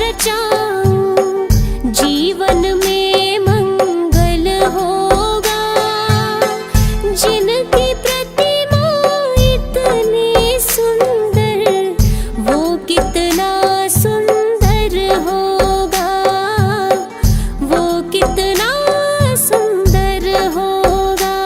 रचाऊं, जीवन में मंगल होगा। जिनकी प्रतिमा इतनी सुंदर, वो कितना सुंदर होगा, वो कितना सुंदर होगा।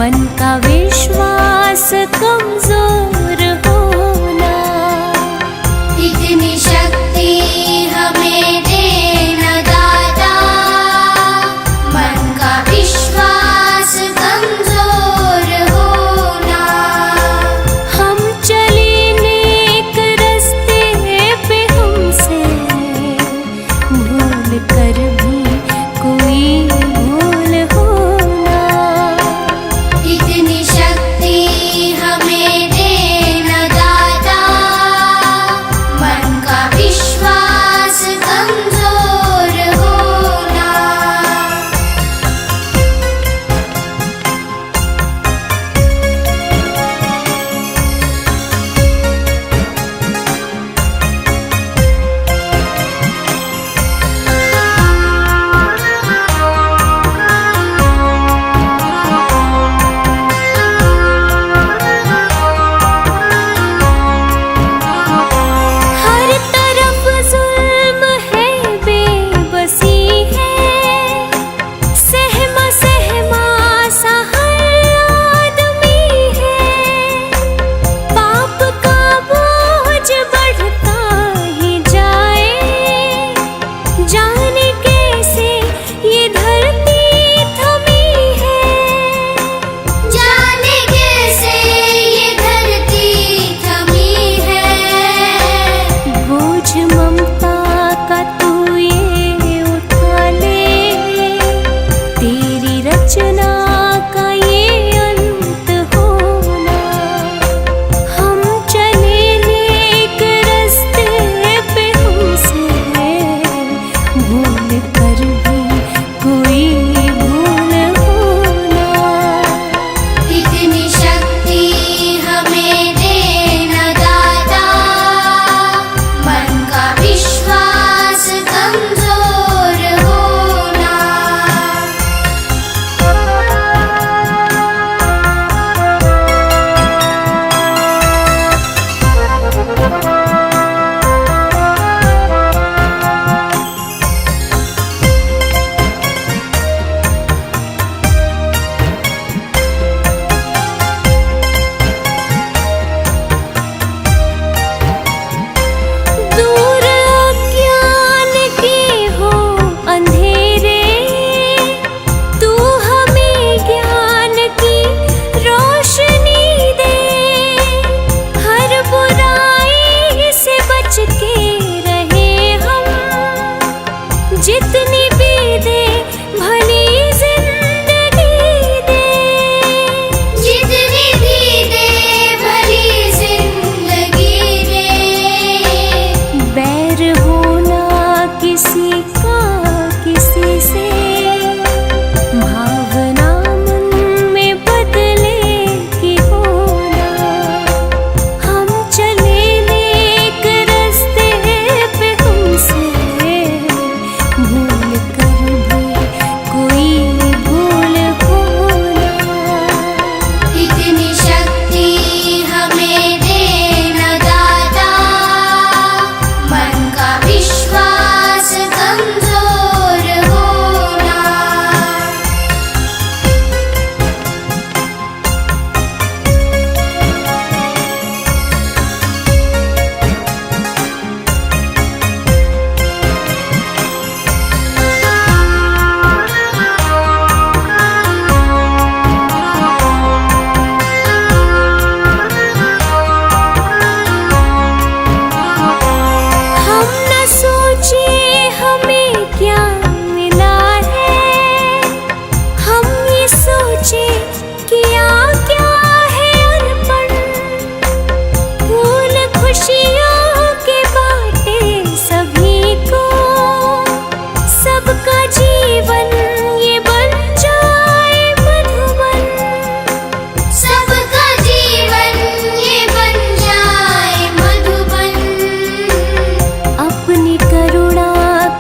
मन का विश्वास कमजोर होना। इतनी शक्ति हमें देना दाता, मन का विश्वास कमजोर होना। हम चले नेक रस्ते पे, हमसे भूल कर भी कोई भूल होना। इतनी शक्ति हमें देना दाता, मन का विश्वास कमजोर होना। हर तरफ जुल्म है, बेबसी है, सहमा सहमा सा हर आदमी है। पाप का बोझ बढ़ता ही जाए, जाने कैसे ये धरती थमी है। जाने कैसे ये धरती थमी है। बोझ ममता का तू ये उठा ले, तेरी रचना का ये अंत होना। हम चले नेक रस्ते पे, हमसे भूल कर भी कोई भूल होना। इतनी शक्ति हमें देना दाता, मन का विश्वास कमजोर होना। दूर अज्ञान के हो अंधेरे, तू हमें ज्ञान की रोशनी दे। हर बुराई से बच के रहे हम, जितनी भी दे भली जिंदगी दे। जितनी भी दे भली जिंदगी दे। बैर होना किसी का किसी से, भावना मन में बदले की होना। हम चले नेक रस्ते पे, हमसे भूल कर भी कोई भूल होना। इतनी शक्ति हमें देना दाता, मन का विश्वास कमजोर होना। हम न सोचे हमें क्या मिला है, हम ये सोचे किया क्या है अर्पण। फूल खुशियों के बाटे सभी को, सबका जीवन ये बन जाए मधुबन। सबका जीवन ये बन जाए मधुबन। अपनी करुणा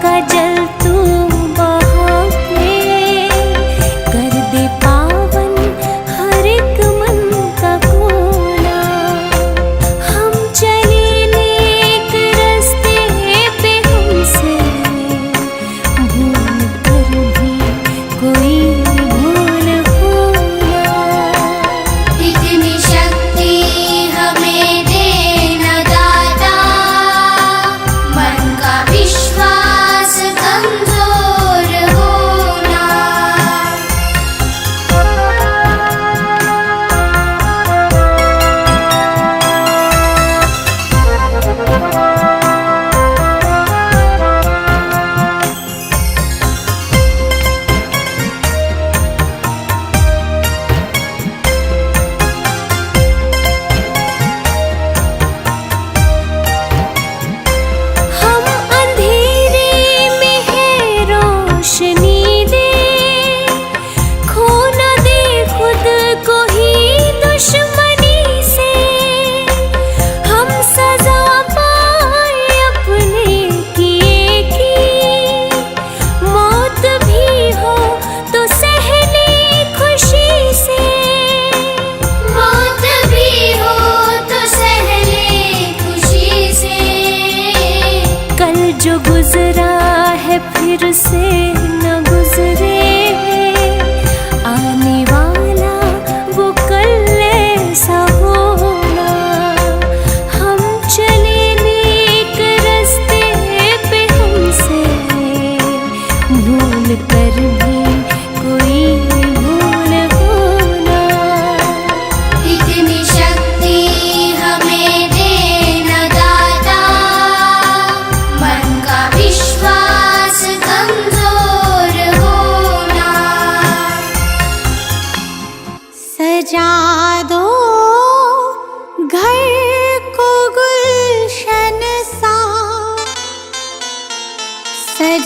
का जल तू बहा के, कर दे पावन हर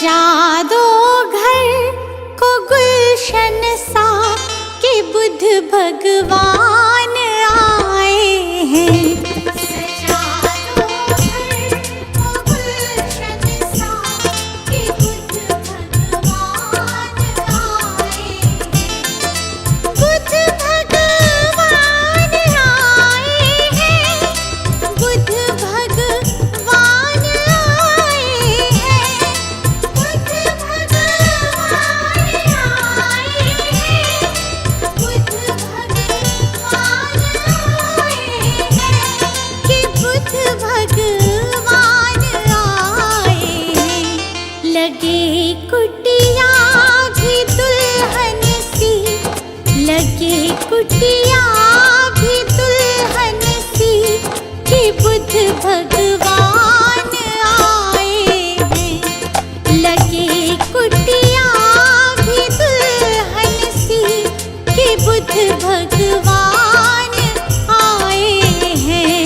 सजा दो घर को गुलशन सा कि बुद्ध भगवान आए हैं। सजा दो घर को गुलशन सा कि बुद्ध भगवान आए हैं। बुद्ध भगवान आए हैं। बुद्ध भगवान आए हैं। बुद्ध भगवान आए हैं। बुद्ध भगवान आए हैं कि बुद्ध भगवान आए हैं। लगे कुटिया भी दुल्हन सी, लगे कुटिया भी दुल्हन सी कि बुद्ध भगवान आए हैं। लगे कुटिया भी दुल्हन सी कि बुद्ध भगवान आए हैं।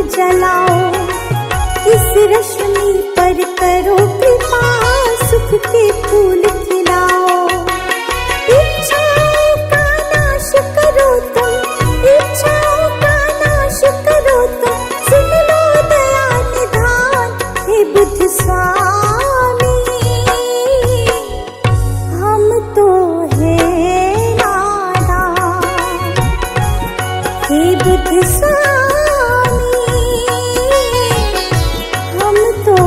जलाओ, इस रश्मि पर करो कृपा, सुख के फूल खिलाओ। इच्छाओं का नाश करो तुम, इच्छाओं का नाश करो तुम, सुन लो दया निधान हे बुद्ध स्वामी। हम तो है नादान हे बुद्ध स्वामी, हम तो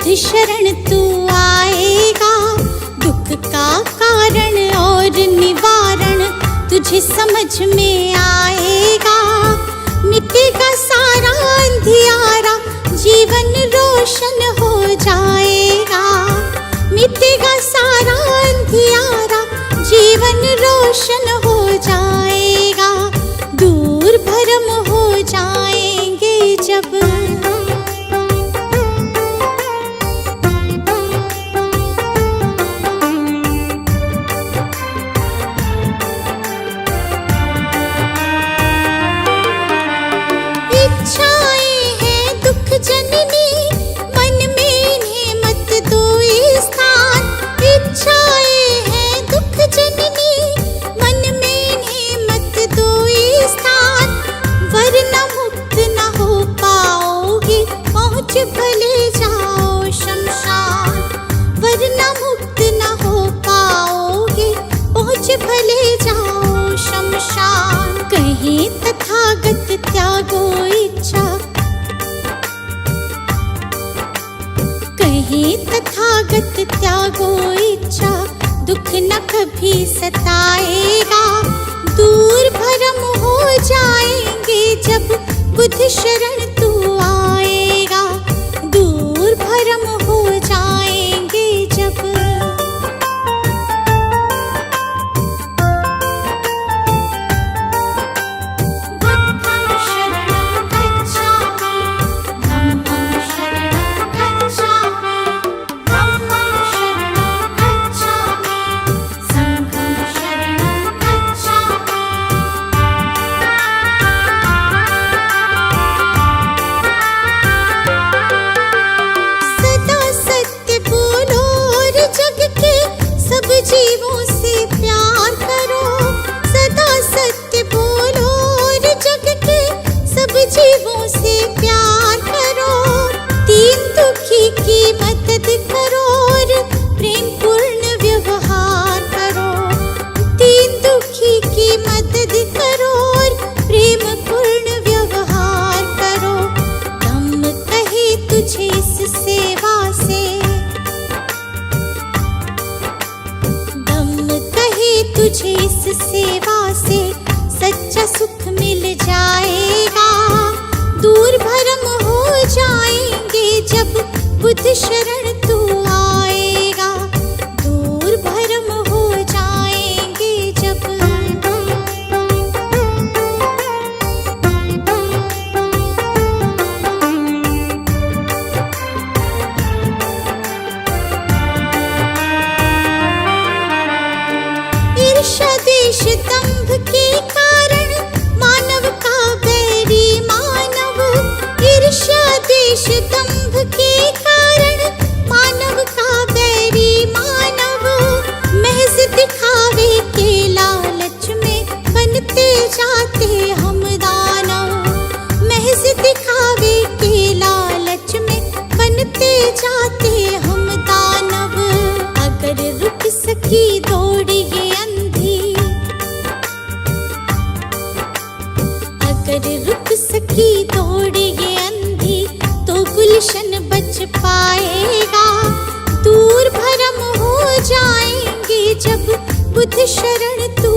बुद्ध शरण तू आएगा, दुख का कारण और निवारण तुझे समझ में आएगा। मिटेगा सारा अंधियारा, जीवन रोशन हो जाएगा। मिटेगा सारा अंधियारा, जीवन रोशन हो जाएगा। दूर भरम हो जाएंगे जब इच्छाएं हैं दुख जननी, मन में इन्हें मत दो स्थान। इच्छाएं हैं दुख जननी, मन में इन्हें मत दो स्थान। वरना मुक्त न हो पाओगे, पहुँच भले जाओ शमशान। वरना मुक्त न हो पाओगे, पहुँच भले जाओ शमशान। कहीं तथागत त्यागो इच्छा, कहीं तथागत त्यागो इच्छा, दुख न कभी सताएगा। दूर भरम हो जाएंगे जब बुद्ध शरण तू आएगा। दूर भरम हो जाएंगे जब बुद्धं शरणं गच्छामि, धम्मं शरणं गच्छामि, धम्मं शरणं गच्छामि, संघं शरणं गच्छामि। सदा सत्य बोलो और जग के सब जीवों से प्यार करो। सदा सत्य बोलो और जग के सब जीवों से प्यार करो। दीन दुखी की मदद करो और प्रेम पूर्ण व्यवहार करो। दीन दुखी की मदद करो और प्रेम पूर्ण व्यवहार करो। धम्म कहे तुझे इस सेवा से, धम्म कहे तुझे इस सेवा से सच्चा सुख मिल जाएगा। दूर भरम हो जाएंगे जब बुद्ध शरण तू आएगा। दूर भरम हो जाएंगे जब ईर्ष्या द्वेष दंभ के कारण मानव का बैरी मानव। ईर्ष्या द्वेष दंभ के कारण मानव का बैरी मानव। महज दिखावे के लालच में बनते जाते हम दानव। महज दिखावे के लालच में बनते जाते हम दानव। अगर रुक सकी दौड़ ये अंधी, अगर रुक सकी दौड़ ये अंधी, तो गुलशन बच पाएगा। दूर भरम हो जाएंगे जब बुद्ध शरण तू